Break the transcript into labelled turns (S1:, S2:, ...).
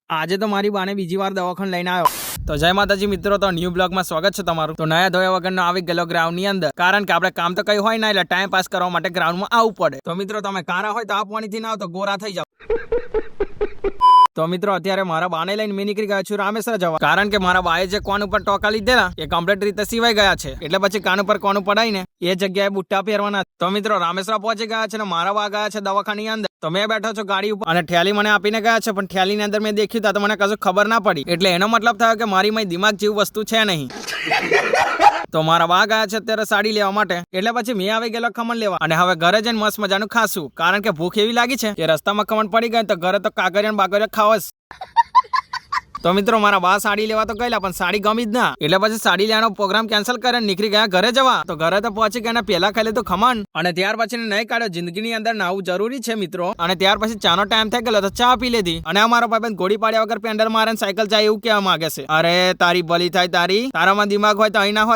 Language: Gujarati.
S1: આજે તો મારી બાને બીજી વાર દવાખાને લઈને આવ્યો. તો જય માતાજી મિત્રો, તો ન્યૂ બ્લોગમાં સ્વાગત છે તમારું. તો નયા ધોયા વગરનો આવી ગયેલો ગ્રાઉન્ડ ની અંદર, કારણ કે આપણે કામ તો કઈ હોય ના, એટલે ટાઈમ પાસ કરવા માટે ગ્રાઉન્ડમાં આવવું પડે. તો મિત્રો તમે કારા હોય તો આ પાણીથી ના આવો તો ગોરા થઈ જાવ. તો મિત્રો અત્યારે મારા બાને લઈને મેં નીકળી ગયા છું રામેશ્વર જવા, કારણ કે મારા બાએ જે કોન ઉપર ટોકા લીધેલા એ કમ્પ્લીટ રીતે સિવાઈ ગયા છે, એટલે પછી કાન ઉપર કોન પડાઈને એ જગ્યાએ બુટ્ટા પહેરવાના. તો મિત્રો રામેશ્વર પહોંચી ગયા છે ને મારા બા ગયા છે દવાખાની અંદર. તો મેં બેઠો છું ગાડી ઉપર અને થેલી મને આપીને ગયા છે, પણ થેલી ની અંદર મેં દેખ્યું તો મને કશું ખબર ના પડી, એટલે એનો મતલબ થયો કે મારી માં દિમાગ જેવું વસ્તુ છે નહીં. તો મારા બા ગયા છે અત્યારે સાડી લેવા માટે, એટલે પછી મેં આવી ગયેલો ખમણ લેવા, અને હવે ઘરે જઈને મસ્ત મજાનું ખાશું, કારણ કે ભૂખ એવી લાગી છે કે રસ્તામાં ખમણ પડી ગઈ તો ઘરે તો કાગરિયા બાગરિયા ખાવસ. તો મિત્રો મારા બા સાડી લેવા તો ગયેલા, પણ સાડી ગમી જ ના, એટલે પછી સાડી લેવાનો પ્રોગ્રામ કેન્સલ કરીને નીકળી ગયા ઘરે જવા. તો ઘરે તો પહોંચી ગયા, પહેલા ખાઈ લીધું ખમણ, અને ત્યાર પછી નહીં કાઢ્યો. જિંદગીની અંદર નાવું જરૂરી છે મિત્રો. અને ત્યાર પછી ચાનો ટાઈમ થઈ ગયો તો ચા પી લીધી, અને અમારો ભાઈબંધ ગોળી પાડ્યા વગર પેન્ડલ મારે સાયકલ જાય એવું કહેવા માંગે છે. અરે તારી ભલી થાય તારી, તારામાં દિમાગ હોય તો અહીં ના હોય.